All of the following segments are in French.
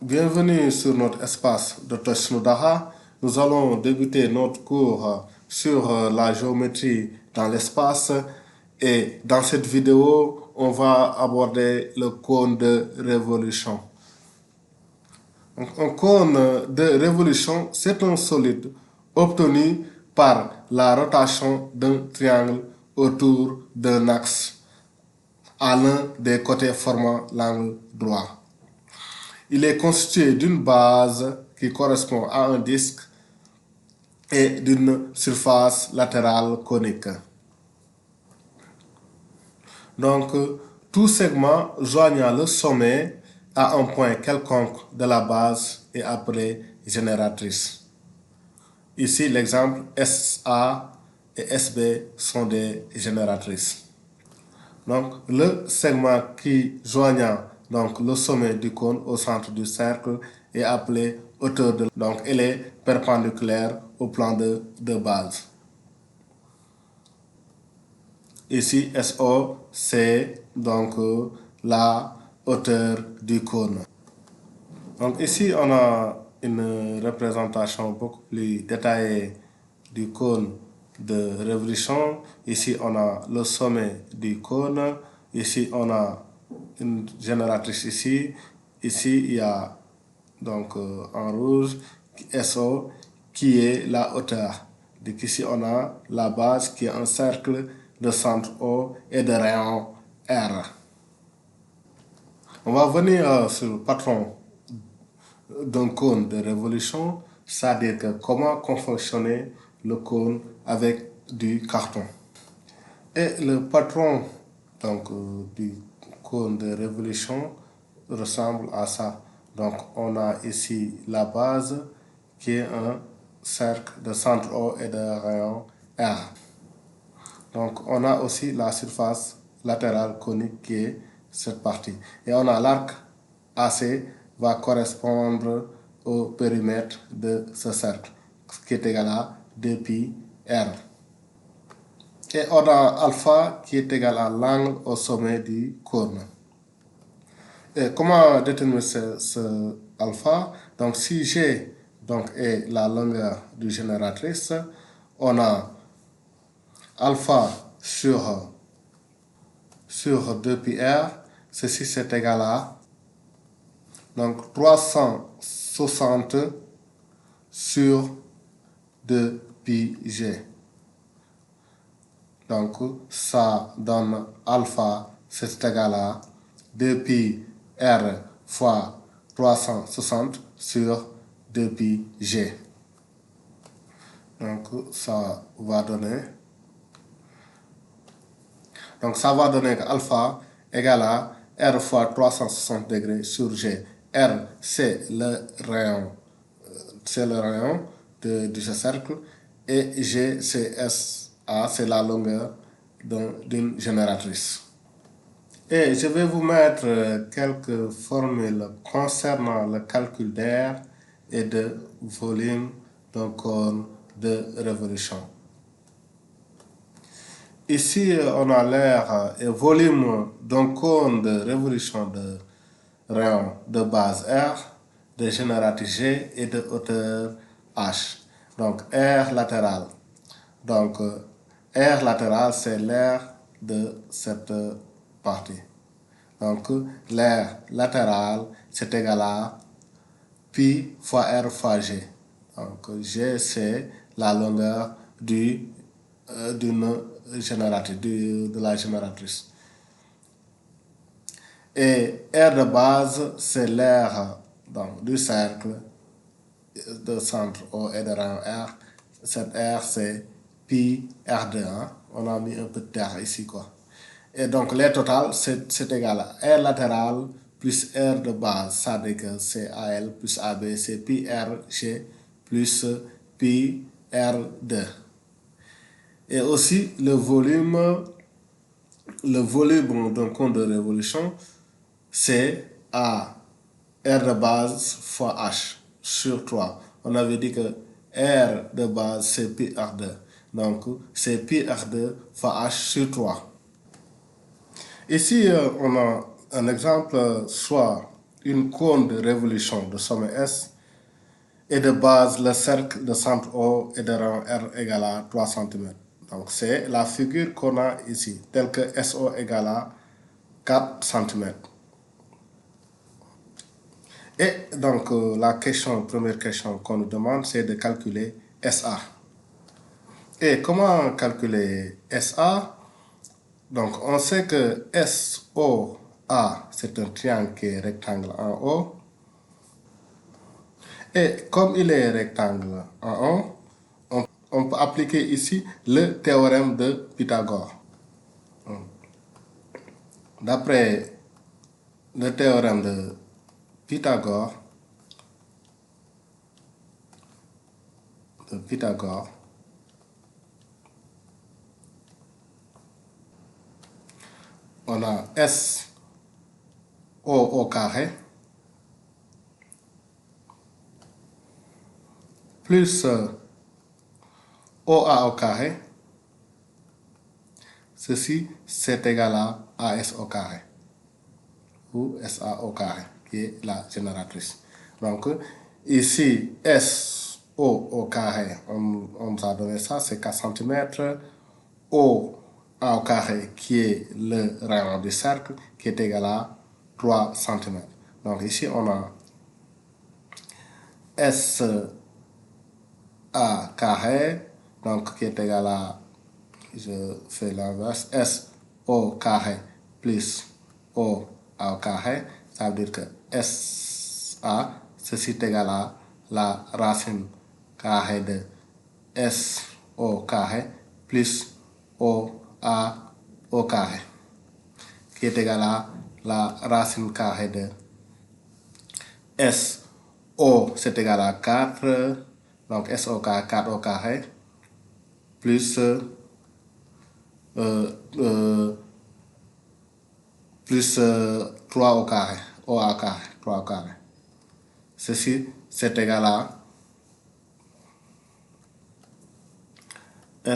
Bienvenue sur notre espace de Toshnoudaha. Nous allons débuter notre cours sur la géométrie dans l'espace et dans cette vidéo, on va aborder le cône de révolution. Donc, un cône de révolution, c'est un solide obtenu par la rotation d'un triangle autour d'un axe à l'un des côtés formant l'angle droit. Il est constitué d'une base qui correspond à un disque et d'une surface latérale conique. Donc, tout segment joignant le sommet à un point quelconque de la base est appelé génératrice. Ici, l'exemple SA et SB sont des génératrices. Donc, le segment qui joignant donc, le sommet du cône au centre du cercle est appelé hauteur de. Donc, elle est perpendiculaire au plan de base. Ici, SO, c'est donc la hauteur du cône. Donc, ici, on a une représentation beaucoup plus détaillée du cône de révolution. Ici, on a le sommet du cône. Ici, on a une génératrice ici. Ici, il y a donc en rouge SO qui est la hauteur. Donc ici, on a la base qui est un cercle de centre O et de rayon R. On va venir sur le patron d'un cône de révolution, c'est-à-dire que comment confectionner le cône avec du carton. Et le patron donc, du cône de révolution ressemble à ça. Donc on a ici la base qui est un cercle de centre O et de rayon R. Donc on a aussi la surface latérale conique qui est cette partie. Et on a l'arc AC va correspondre au périmètre de ce cercle qui est égal à 2pi R. Et on a alpha qui est égal à l'angle au sommet du cône. Et comment déterminer ce alpha? Donc si G donc, est la longueur du génératrice, on a alpha sur 2πr, ceci c'est égal à donc 360 sur 2πg. Donc ça donne alpha, c'est égal à 2πr fois 360 sur 2πg. Donc ça va donner. Donc ça va donner que alpha égale à R fois 360 degrés sur G. R c'est le rayon de ce cercle et G c'est SA, c'est la longueur d'une génératrice. Et je vais vous mettre quelques formules concernant le calcul d'air et de volume d'un cône de révolution. Ici, on a l'air et volume d'un cône de révolution de rayon de base R, de génératrice G et de hauteur H. Donc, R latéral. Donc, R latéral, c'est l'air de cette partie. Donc, l'air latéral, c'est égal à pi fois R fois G. Donc, G, c'est la longueur d'une génératrice, de la génératrice. Et R de base, c'est l'air du cercle de centre O et de rayon R. Cette R, c'est pi R2. Hein? On a mis un peu de terre ici, quoi. Et donc, l'air total, c'est égal à R latéral plus R de base. Ça veut dire que c'est AL plus AB, c'est pi RG plus pi R2. Et aussi, le volume d'un cône de révolution, c'est A R de base fois H sur 3. On avait dit que R de base, c'est pi R2. Donc, c'est pi R2 fois H sur 3. Ici, on a un exemple, soit une cône de révolution de sommet S et de base le cercle de centre O et de rang R égale à 3 cm. Donc c'est la figure qu'on a ici, telle que SO égale à 4 cm. Et donc la première question qu'on nous demande, c'est de calculer SA. Et comment calculer SA? Donc on sait que SOA, c'est un triangle qui est rectangle en haut. Et comme il est rectangle en haut, on peut appliquer ici le théorème de Pythagore. D'après le théorème de Pythagore, on a SO au carré plus OA au carré. Ceci, c'est égal à AS au carré ou SA au carré, qui est la génératrice. Donc, ici, SO au carré, on nous a donné ça, c'est 4 cm. O au carré, qui est le rayon du cercle, qui est égal à 3 cm. Donc, ici, on a SA carré, donc qui est égal à, je fais l'inverse, S au carré plus O au carré, ça veut dire que SA, ceci est égal à la racine carrée de S au carré plus OA au carré, qui est égal à la racine carrée de SO, c'est égal à 4, donc SO carré, 4 au carré, plus, plus 3 au carré, OA au carré, 3 au carré. Ceci, c'est égal à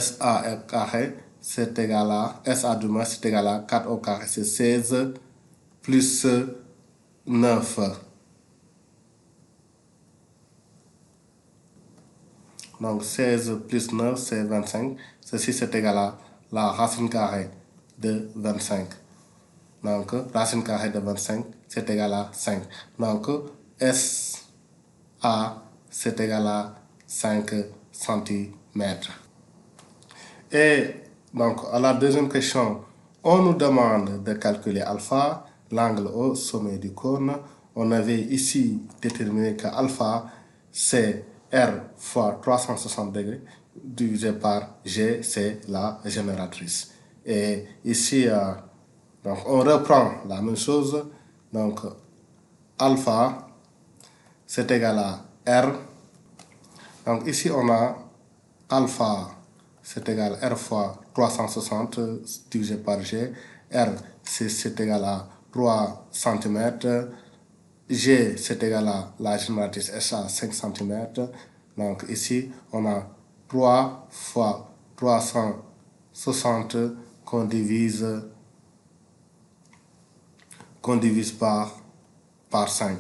SA carré, c'est égal à, SA du moins, c'est égal à 4 au carré, c'est 16 plus 9. Donc 16 plus 9, c'est 25. Ceci, c'est égal à la racine carrée de 25. Donc, racine carrée de 25, c'est égal à 5. Donc, SA, c'est égal à 5 cm. Et donc, à la deuxième question, on nous demande de calculer alpha, l'angle au sommet du cône. On avait ici déterminé que alpha, c'est R fois 360 degrés divisé par G, c'est la génératrice. Et ici, donc on reprend la même chose. Donc, alpha, c'est égal à R. Donc ici, on a alpha, c'est égal à R fois 360 divisé par G. R, c'est égal à 3 cm. G, c'est égal à la génératrice SA, 5 cm. Donc ici, on a 3 fois 360 qu'on divise par 5.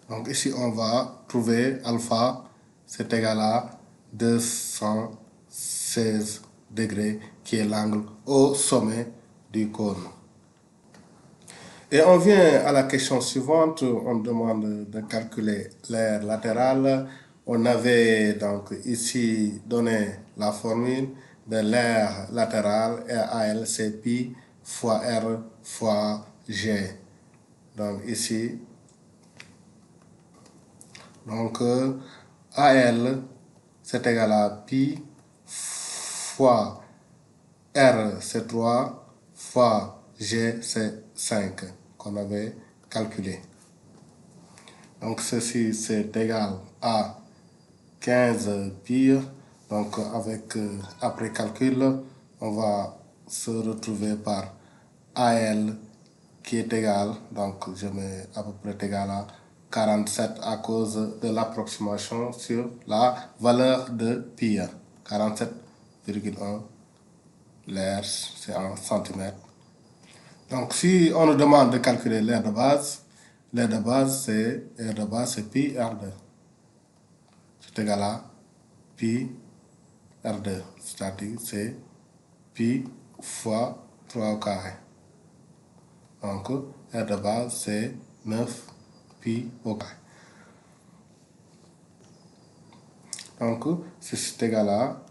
Donc ici, on va trouver alpha, c'est égal à 216 degrés, qui est l'angle au sommet du cône. Et on vient à la question suivante, on demande de calculer l'aire latérale. On avait donc ici donné la formule de l'aire latérale, RAL, c'est pi fois R fois G. Donc ici, donc AL, c'est égal à pi fois R, c'est 3, fois G, c'est 5, qu'on avait calculé. Donc ceci, c'est égal à 15 pi. Donc après calcul, on va se retrouver par AL qui est égal, donc je mets à peu près égal à 47 à cause de l'approximation sur la valeur de pi. 47,1, l'air c'est en centimètres. Donc, si on nous demande de calculer l'aire de base c'est pi R2. C'est égal à pi R2. C'est-à-dire c'est pi fois 3 au carré. Donc, R de base, c'est 9 pi au carré. Donc, c'est égal à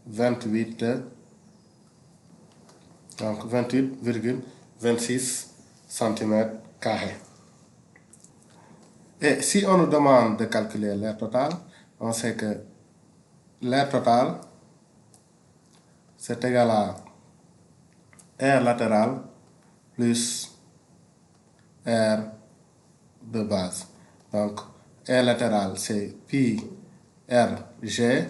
28, donc 28,26 cm carrés. Et si on nous demande de calculer l'aire totale, on sait que l'aire totale, c'est égal à R latéral plus R de base. Donc, R latéral, c'est pi RG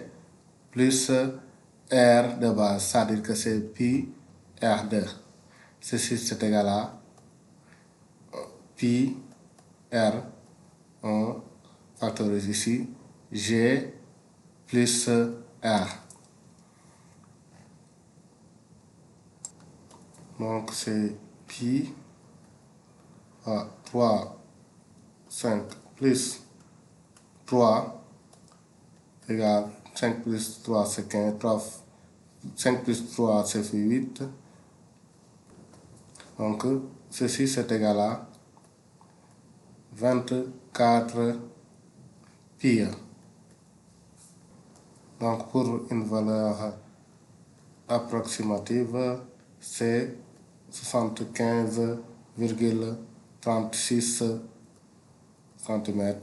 plus R de base, c'est-à-dire que c'est pi R2. Ceci, c'est égal à pi R, on factorise ici, G plus R. Donc, c'est pi 3, 5 plus 3 égale 5 plus 3 c'est 15, 5 plus 3 c'est 8. Donc ceci c'est égal à 24 pi. Donc pour une valeur approximative, c'est 75,36 cm².